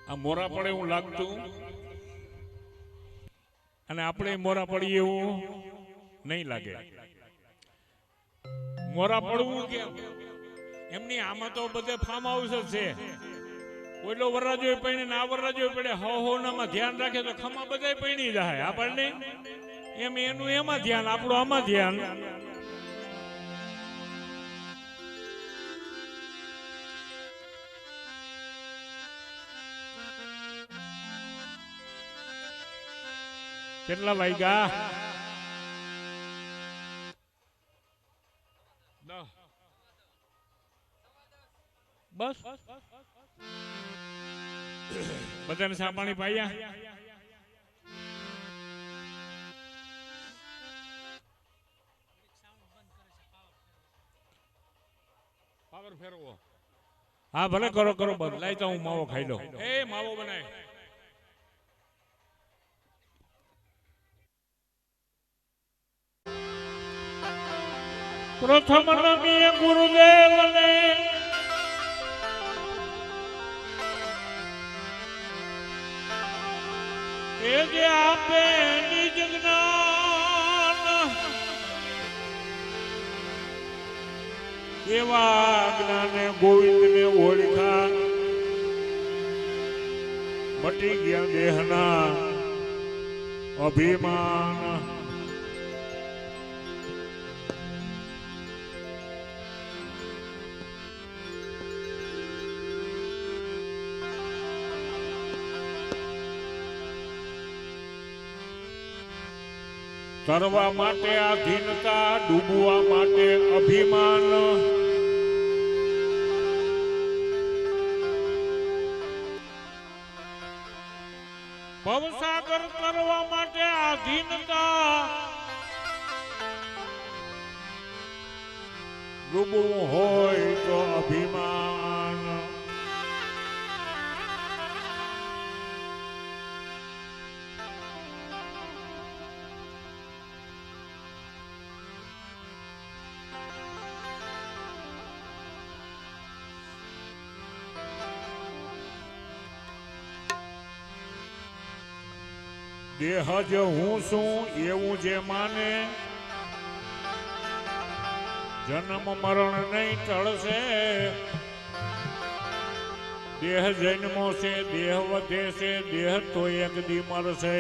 આ મોરા પડે એવું લાગતું અને આપણે મોરા પડીએ એવું નહીં લાગે. મોરા પડવું કેમ એમની આમાં તો બધે ફાર્મ હાઉસ જ છે. ઓલો વરરાજો પૈણે ને આ વરરાજો પડે હો નામાં ધ્યાન રાખે તો ખમા બધા પૈણી જાય આપણને એમ એનું એમાં ધ્યાન આપણું આમાં ધ્યાન. કેટલા વાગ્યા? બસ બધાને ચા પાણી પાયા? પાવર ફેરવો. હા ભલે કરો કરો બંધ. લાઈ તો હું માવો ખાઈ લઉં. એ માવો બનાય. પ્રથમ નમીએ ગુરુદેવને એ જે આપે નિજ જ્ઞાન એવા જ્ઞાને ગોવિંદને ઓળખા મટી ગયા દેહના અભિમાન. તરવા માટે આધીનતા, ડૂબવા માટે અભિમાન. ભવસાગર તરવા માટે આધીનતા, ડૂબવું હોય તો અભિમાન. દેહ જ હું છું એવું જે માને જન્મ મરણ નહીં ટળશે. દેહ જન્મો છે, દેહ વધે છે, દેહ તો એક દી મરશે.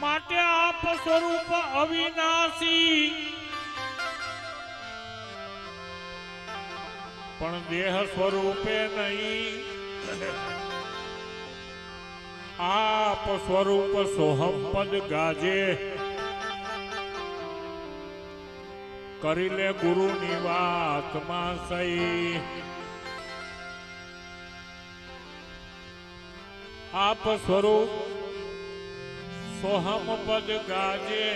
માટે આપ સ્વરૂપ અવિનાશી પણ દેહ સ્વરૂપે નહીં. આપ સ્વરૂપ સોહમ પદ ગાજે કરી લે ગુરુની વાતમાં સહી. આપ સ્વરૂપ સોહમ પદ ગાજે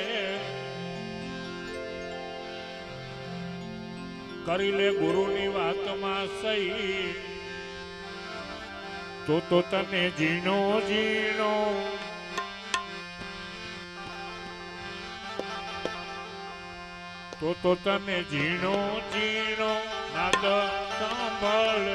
કરી લે ગુરુની વાતમાં સહી. તો તને જીણો જીણો તો તને જીણો જીણો નાદ સાંભળ.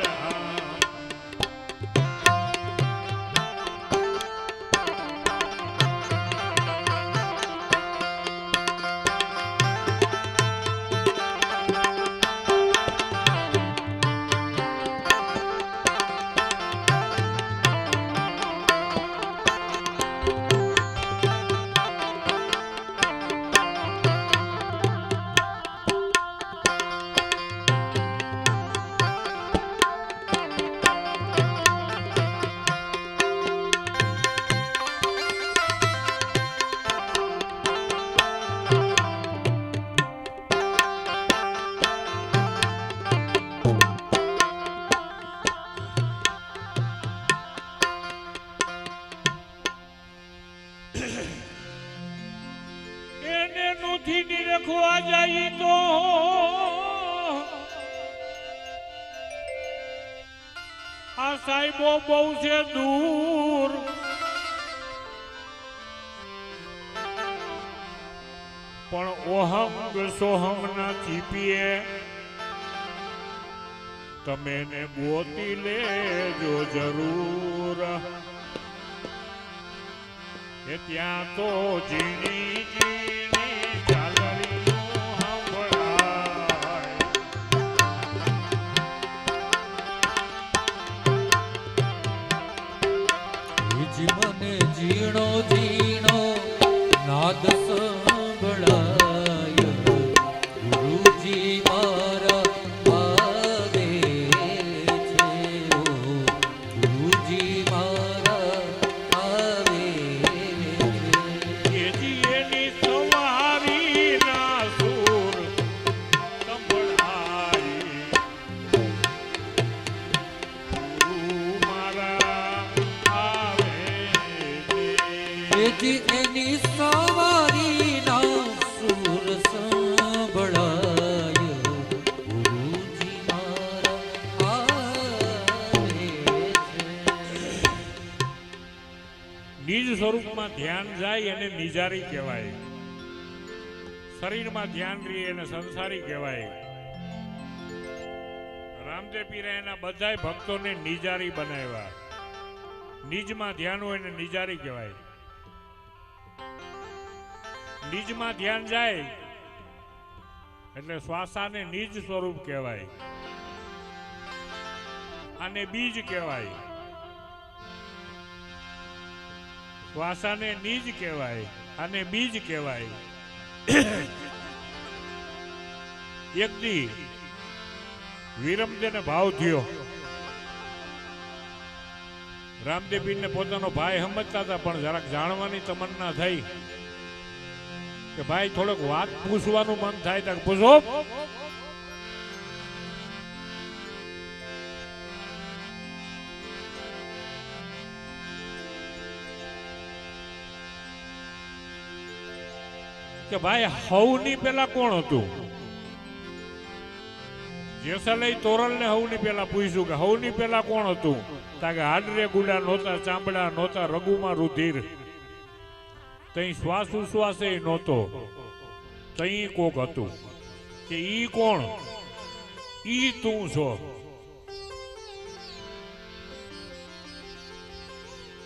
નથી નિરખવા જાય તો આ સાહેબો બહુ છે દૂર. પણ ઓહમ સોહમ ના ચીપીએ તમે ને ગોતી લેજો જરૂર કે ત્યાં તો ઝીણી ઝીણી ઝાલરીઓ સંભળાય. મને ઝીણો ઝીણો નાદ સંભળાય ગુરુજી મારા આવે છે ઓ ગુરુજી મારા આવે છે એની સવારી ના સુર સંભળાય ગુરુ મારા આવે છે એની સવારી ના સુર સંભળાય ગુરુજી મારા આવે છે. નિજ સ્વરૂપમાં ધ્યાન જાય અને નિજારી કહેવાય. શરીરમાં ધ્યાન રહે એને સંસારી કહેવાય. રામદેવ પીરે એના બધા ભક્તોને નિજારી બનાવ્યા. નિજમાં ધ્યાન હોય એને નિજારી કહેવાય. નિજમાં ધ્યાન જાય એટલે શ્વાસાને નિજ સ્વરૂપ કહેવાય. આને બીજ કહેવાય. શ્વાસાને નિજ કહેવાય અને બીજ કહેવાય. એક દી વિરમદેવને ભાવ થયો. રામદેવ પીરને પોતાનો ભાઈ સમજતા હતા પણ જરાક જાણવાની તમન્ના થઈ કે ભાઈ થોડોક વાત પૂછવાનું મન થાય તો પૂછો. કે ભાઈ હવની પેલા કોણ હતું? જેસલઈ તોરલ ને હવની પેલા પૂછ્યું કે હવની પેલા કોણ હતું? કે હાડરે ગુડા નહોતા, ચામડા નહોતા, રઘુમાં રુધિર, તઈ શ્વાસ ઉશ્વાસ નહોતો, તઈ કોક હતું. કે ઈ કોણ? ઈ તું છો.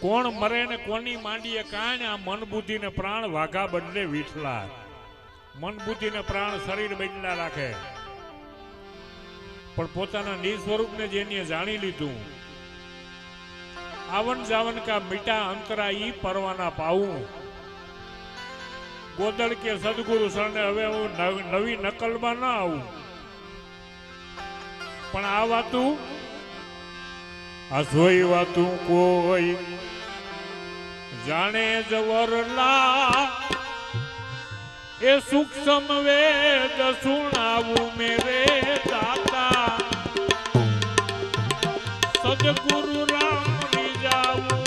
કોણ મરે ને કોની માંડીએ કાણ? આ મન બુદ્ધિ ને પ્રાણ વાઘા બદલે વીઠલા. મન બુદ્ધિ ને પ્રાણ શરીર બદલા રાખે પણ પોતાના નિજ સ્વરૂપને જેને જાણી લીધું. આવન જાવન કા મીઠા અંતરા ઈ પરવાના પાઉં. ગોદડ કે સદગુરુ શરણે હવે હું નવી નકલમાં ના આવું. પણ આ વાતું આ જોઈ વાતું કોઈ જાણે જવરલા. એ સૂક્ષ્મ વેદ સુણાવું મેરે દાતા. સદગુરુ રામ રીજાવું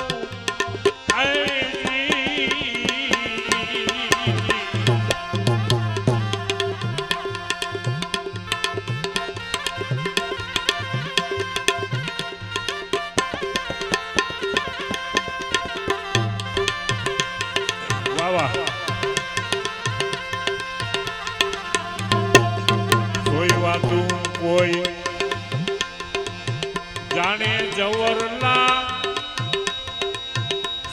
વાહ. કોઈ વાતું કોઈ જાણે જવરલા.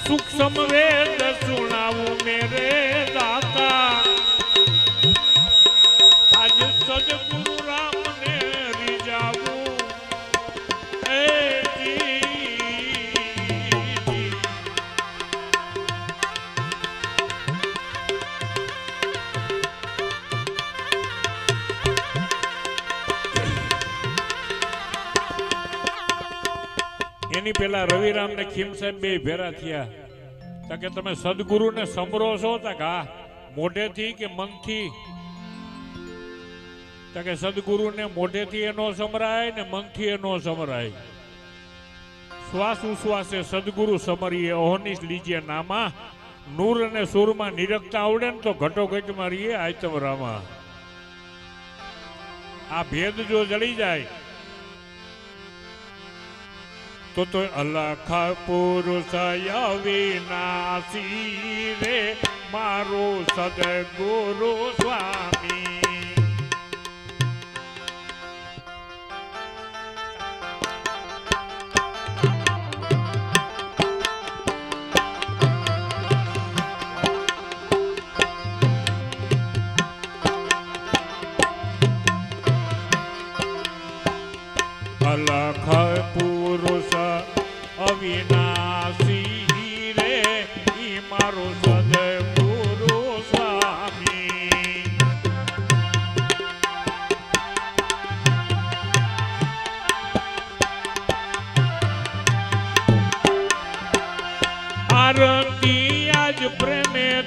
સૂક્ષ્મ વેદ સુણાવું મેરે દાતા. આજ સદગુરુ રામ ને રીજાવું એની પેલા રવિરામ ને ખીમ સાહેબ બે ભેરા થયા. કે તમે સદગુરુ ને સમરો છો? હા. મોઢેથી કે મનથી? કે સદગુરુ ને મોઢેથી એનો સમરાય ને મનથી એનો સમરાય. શ્વાસ ઉશ્વાસે સદગુરુ સમરીએ ઓહનિશ લીજે નામા. નૂર અને સુરમાં નિરખતા આવડે ને તો ઘટોઘટમાં રહીએ આયતમ રામા. આ ભેદ જો જડી જાય તો અલખ પુરુષ અવિનાશી રે મારો સદગુરુ સ્વામી.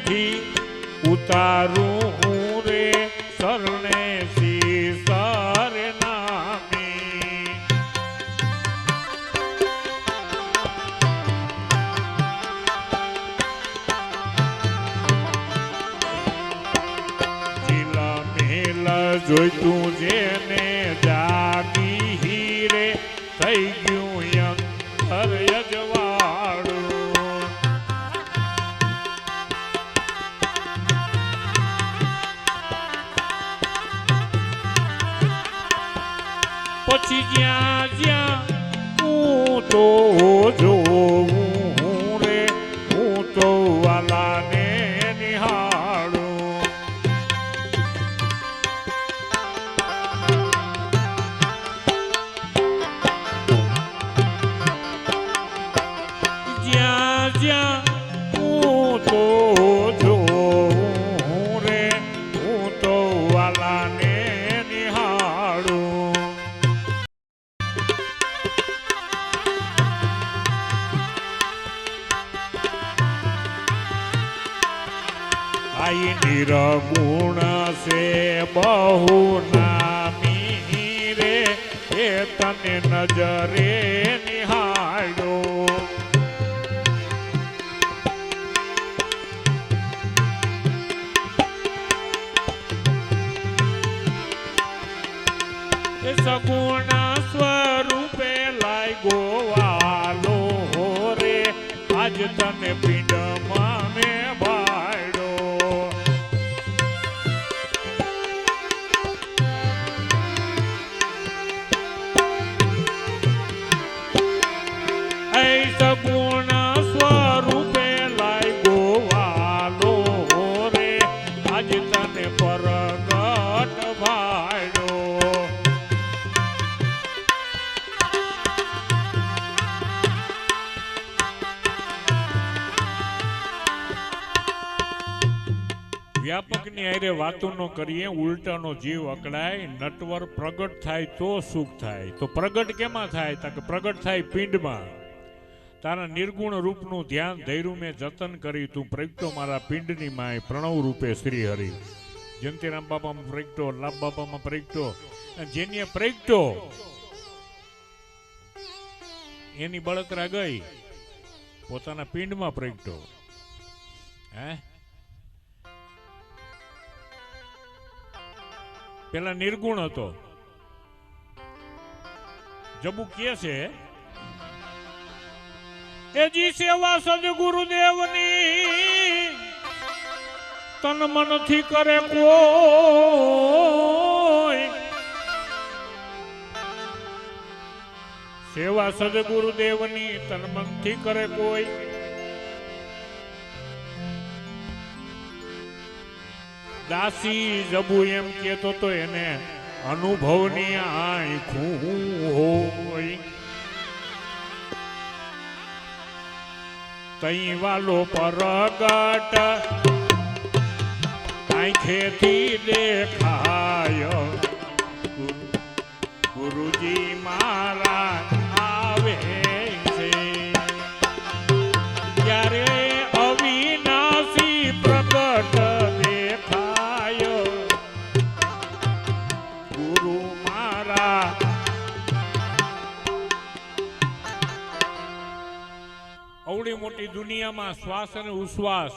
થી ઉતારું રે શરણે શીસર નામી. જીલા મેલ જોઈતું જેને જાગી હીરે થઈ ગયું અંતર યજવાળું. પછી જ્યાં જ્યાં હું તો જોઉં રે હું તો વાલાને નિહાળું. જ્યાં જ્યાં હું તો જોઉં રે હું તો વાલાને નિહાળું. આઈ નિર્ગુણ સે બહુ નામી રે એ તને નજરે નિહાળો. એ સગુણ સ્વરૂપે લાગ્યો વાલો રે આજ તને પિંડમાં ને ભાડો. એ સગુણ સ્વરૂપે લાગ્યો વાલો રે આજ તને પરગટ ભાડો. વ્યાપકની હારે વાતો ન કરીએ, ઉલટાનો જીવ અકળાય. નટવર પ્રગટ થાય તો સુખ થાય. તો પ્રગટ કેમાં થાય? તો કે પ્રગટ થાય પિંડમાં. તારા નિર્ગુણ રૂપનું ધ્યાન ધૈર્યું મેં જતન કરી, તું પ્રગટો મારા પિંડની માય પ્રણવ રૂપે શ્રી હરિ. જયંતિરામ બાપામાં પ્રગટો, લાભ બાપામાં પ્રગટો, જેની પ્રગટો એની બળતરા ગઈ, પોતાના પિંડમાં પ્રગટો. હે પેલા નિર્ગુણ હતો. જબુ કે છે એજી સેવા સદગુરુદેવની તન મનથી કરે કોઈ. સેવા સદગુરુદેવની તન મનથી કરે કોઈ. દાસી જબુ એમ કેતો તો એને અનુભવની આંખું હોય. તઈ વાલો પરગટ આંખેથી દેખાય. ગુરુજી મારા આવે છે ત્યારે અવિનાશી પ્રગટ દેખાય. ગુરુ મારા અવળી મોટી દુનિયામાં શ્વાસ અને ઉશ્વાસ,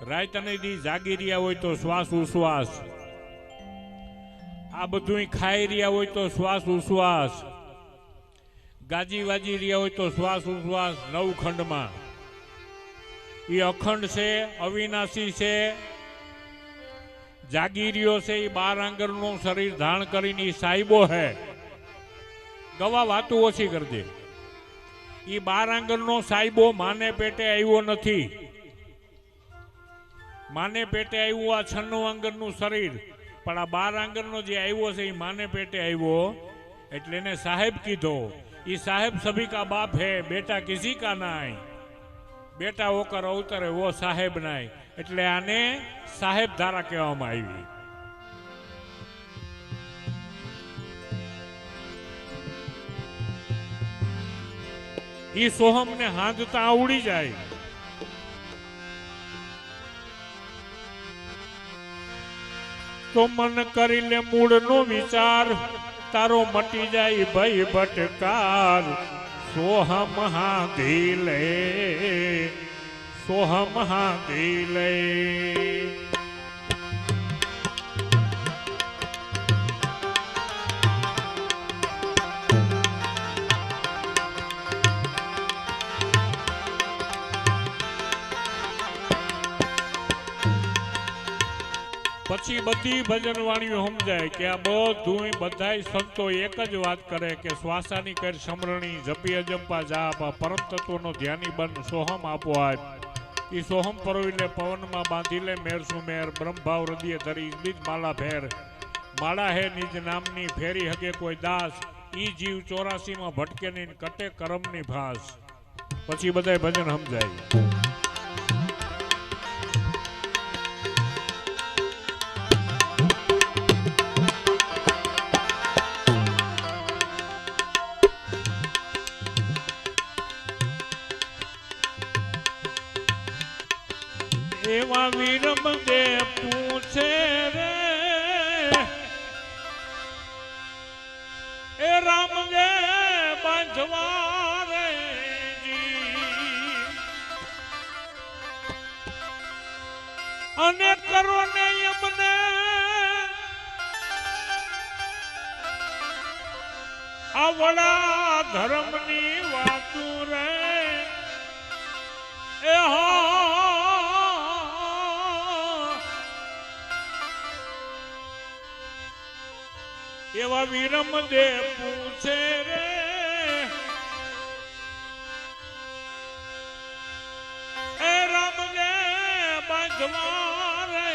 રાત અને દી જાગી રહ્યા હોય તો શ્વાસ ઉશ્વાસ, આ બધું ખાઈ રહ્યા હોય તો શ્વાસ ઉશ્વાસ, ગાજી વાજી રહ્યા હોય તો શ્વાસ ઉશ્વાસ. નવખંડમાં એ અખંડ છે, અવિનાશી છે, જાગી રહ્યો છે. એ 12 આંગળનું શરીર ધારણ કરીને એ સાહેબો હે. ગવા વાતું ઓછી કરી દે. એ 12 આંગળનો સાહેબો માને પેટે આવ્યો નથી. માને પેટે આવ્યું આ 96 આંગળનું શરીર, પણ આ 12 આંગળનો જે આવ્યો છે એ માને પેટે આવ્યો એટલે એને સાહેબ કીધો. ये साहेब सभी का बाप है, बेटा किसी का नहीं. बेटा होकर अवतरे वो साहेब नहीं, એટલે આને સાહેબ ધારા કહેવામાં આવી. ઈ સોહમ ને હાંધતા આવડી જાય તો મન કરી લે મૂળનો વિચાર તારો મટી જાય ભય ભટકાર સોહમ હાંધી સોહમ હાંધી પછી બધી ભજન વાણીઓ સમજાય કે આ બધું બધાય સંતો એક જ વાત કરે કે શ્વાસાની કર સમરણી જપી અજંપા જાપ પરમ તત્વનો ધ્યાની બન સોહમ આપો આપ ઈ સોહમ પરોવીલે પવનમાં બાંધી લે મેર સુમેર બ્રહ્મભાવ હૃદય ધરી બીજ માલા ફેર માળા હે નિજ નામની ફેરી હગે કોઈ દાસ ઈ જીવ 84 માં ભટકે નહીં કટે કરમની ભાસ પછી બધાય ભજન સમજાય એવા વીરમ દે પૂછે રે એ રામ જે બાંધવા રે અને કરો ને એમને આ વડા ધર્મની વાતું રે એ એવા વીરમ દે પૂછે રે એ રામ ને બાંધવા રે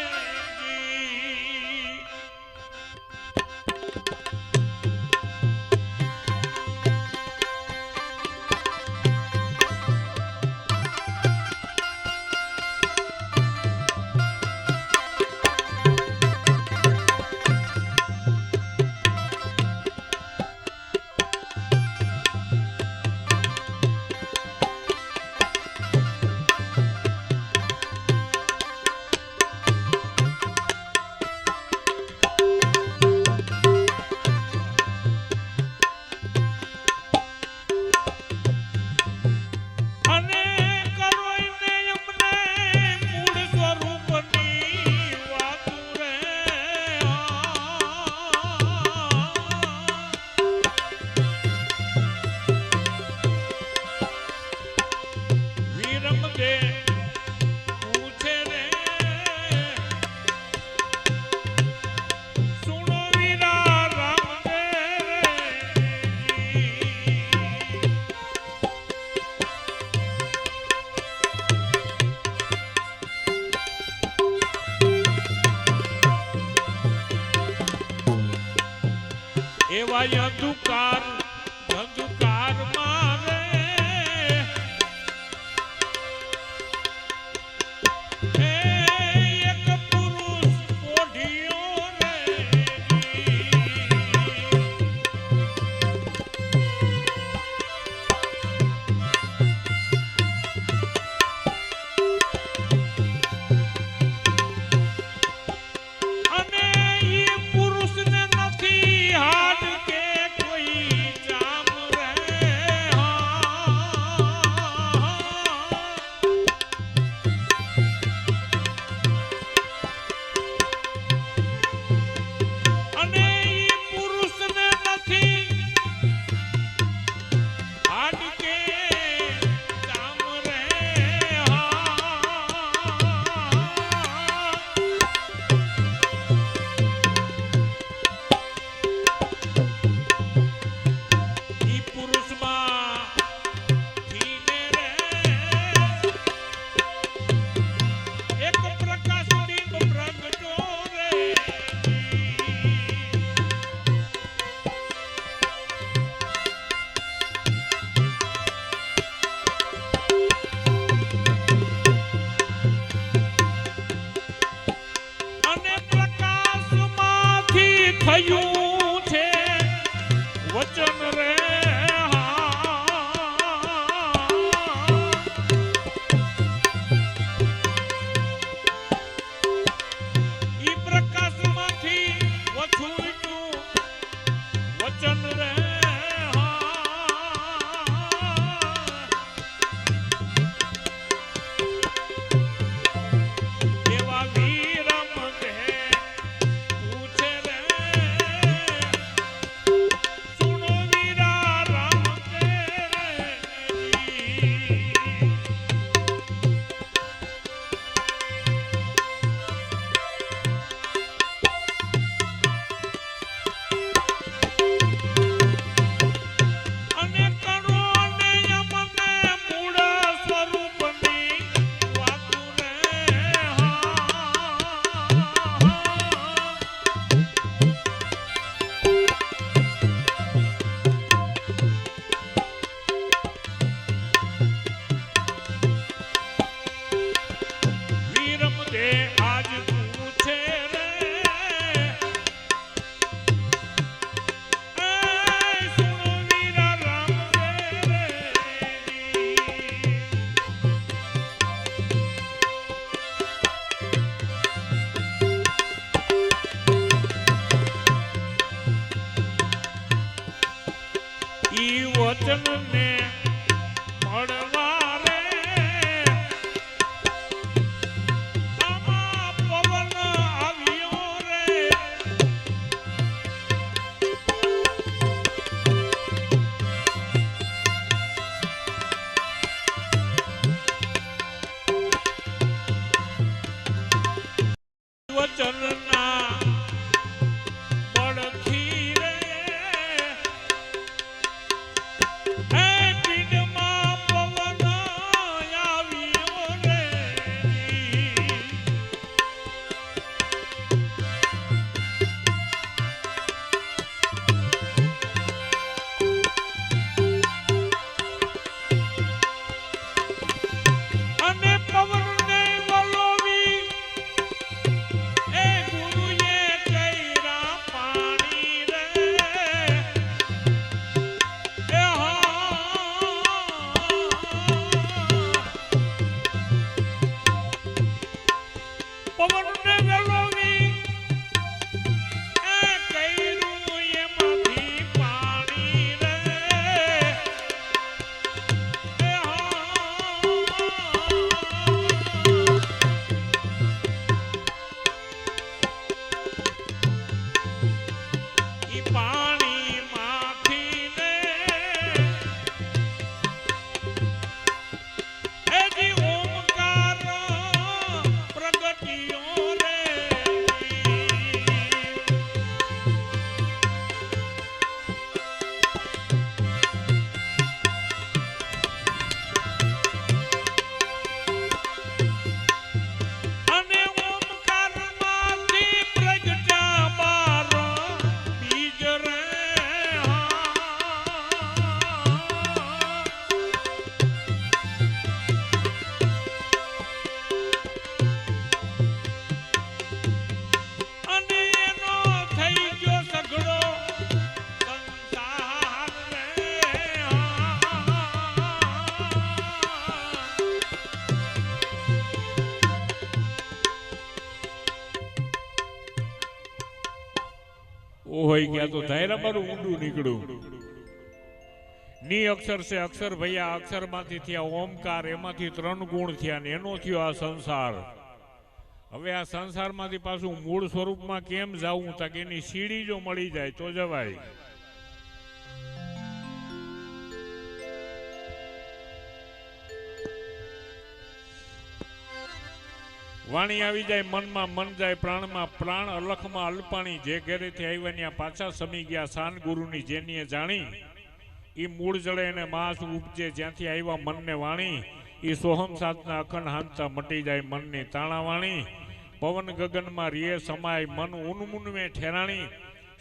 એવા અંધકાર મારે એક પુરુષ ઓઢિયો રે અને એ પુરુષને નથી હાથ કે કોઈ જામ રે અને એ પુરુષને નથી હાથ કે જામ રે થયું છે વચન રે ઈ પ્રકાશમાંથી વચન ને મળવા રે આમાં પવન આવ્યો રે વચનના બળથી રે હે પીડમાં પવન આવ્યો રે અને પવનને વલોવી એ ગુરુએ કૈરા પાણી રે એ પવનને વલોવી એ કૈરું એમાંથી પાણી રે એ ઈ પાણીમાંથી ને હેજી ઓમકાર પ્રગટ્યો રે અને ઓમકારમાંથી પ્રગટ્યા બાર બીજ રે અને એનો થઈ ગયો સઘળો સંસાર રે ઓહોય ગયા તો ધાયરા મારું ઊંડું નીકળ્યું ની અક્ષર છે અક્ષર ભૈયા અક્ષર માંથી થયા ઓમકાર એમાંથી 3 ગુણ થયા ને એનો થયો આ સંસાર હવે આ સંસારમાંથી પાછું મૂળ સ્વરૂપમાં કેમ જાવું તાકે એની સીડી જો મળી જાય તો જવાય વાણી આવી જાય મનમાં મન જાય પ્રાણમાં પ્રાણ અલખમાં અલ્પાણી જે ઘેરેથી આવ્યા ત્યાં પાછા સમી ગયા સાન ગુરુની જેનીએ જાણી ઈ મૂળ જળે એને માસ ઉપજે જ્યાંથી આવ્યા મનને વાણી ઈ સોહમ સાતના અખંડ હાંતા મટી જાય મનની તાણા વાણી પવન ગગનમાં રીએ સમાય મન ઉનમુનમે ઠેરાણી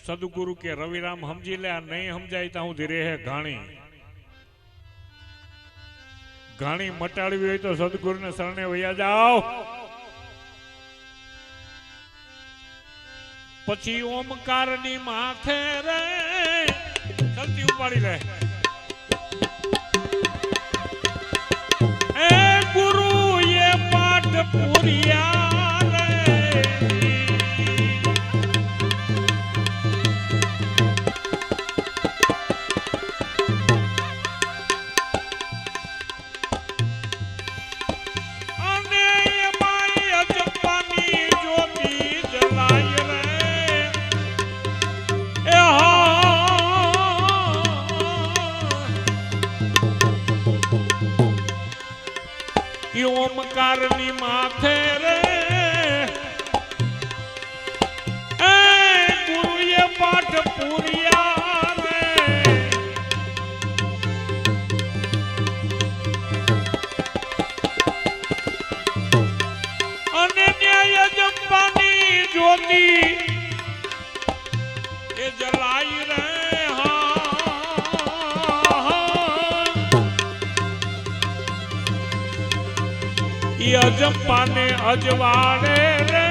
સદગુરુ કે રવિરામ સમજી લે આ નહીં સમજાય ત્યાં સુધી રેહે ઘાણી ઘાણી મટાડવી હોય તો સદગુરુને શરણે વયા જાઓ પછી ઓમકારની માથે રે જલ્દી ઉપાડી લે એ ગુરુ એ પાઠ પૂર્યા રે અને એમાં અજંપાની જ્યોતિ જલાય રે ઓમકારની માથે રે એ ગુરુએ પાઠ પૂર્યા રે અને ન્યાય જંપાની જ્યોતિ એ જલાઈ રે અજંપાને અજવાડે રે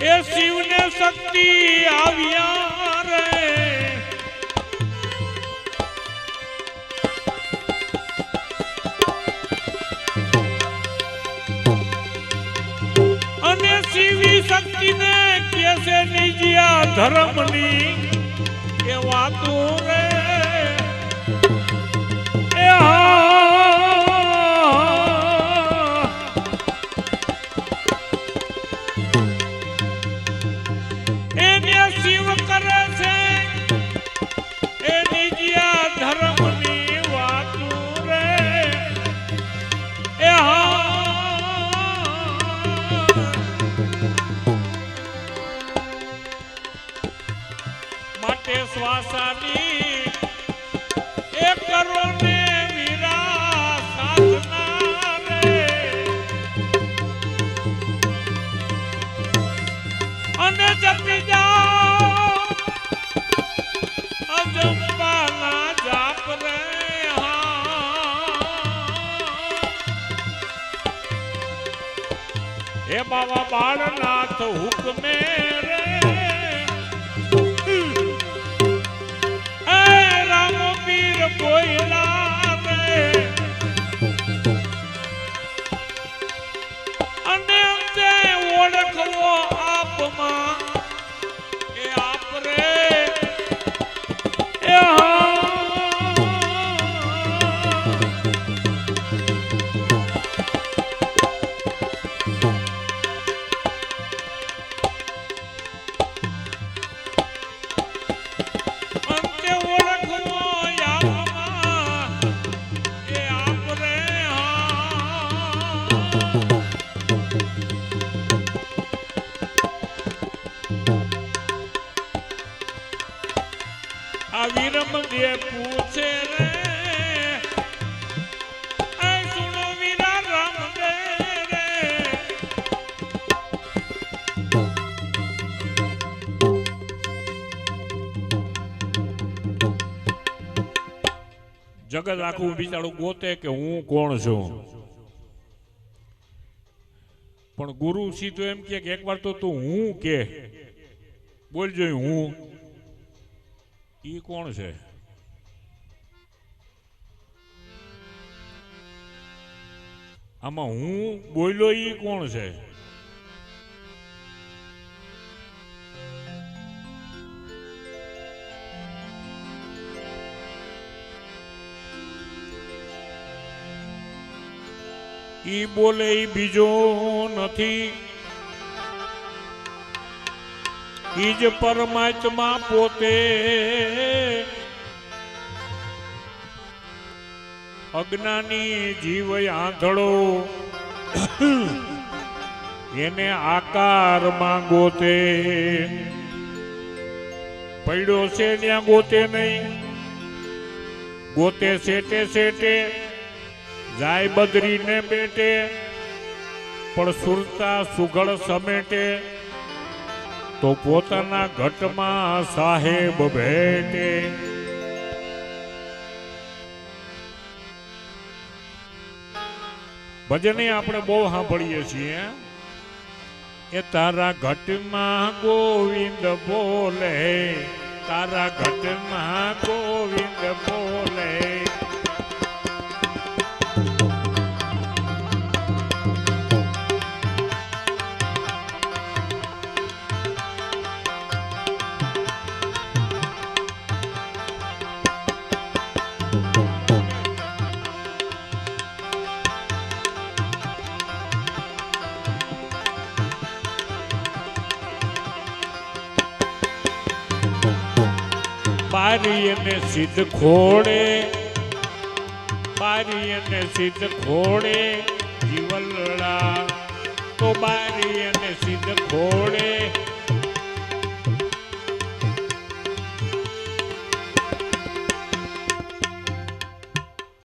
એ શિવને શક્તિ આવ્યા રે અને શિવી શક્તિને કેસે નિજ્યા ધર્મની એ વાતું રે એ હા એને શિવ કરે છે એની જ્યાં ધર્મની વાતું રે એ હા માટે શ્વાસાની એ કરો ને વીરા સાધના રે અને જપી જાઓ અજંબાના જાપ રે હે બાબા બાળનાથ હુકમે રે બોયલા રે અને તે ઓળખવો આપમાં એ આપ રે એ વિરમ દે પૂછે રે એ સુનો વીરા રામ દે રે જગત આખું બિચારું ગોતે કે હું કોણ છું પણ ગુરુ સીધો એમ કે એકવાર તો તું હું કે બોલજો હું ઈ કોણ છે આમાં હું બોલ્યો ઈ કોણ છે ઈ બોલે ઈ બીજો નથી ઈ જ પરમાત્મા પોતે અજ્ઞાની જીવ આંધળો એને આકારમાં ગોતે પડ્યો છે ત્યાં ગોતે નહીં ગોતે સેટે સેટે જાય બદરીને બેટે પણ સુરતા સુઘડ સમેટે તો પોતાના ઘટમાં સાહેબ ભેટે ભજને આપણે બહુ સાંભળીએ છીએ એ તારા ઘટમાં ગોવિંદ બોલે તારા ઘટમાં ગોવિંદ બોલે બારી અને સિદ્ધ ખોડે બારી અને સિદ્ધ ખોડે જીવલડા તો બારી અને સિદ્ધ ખોડે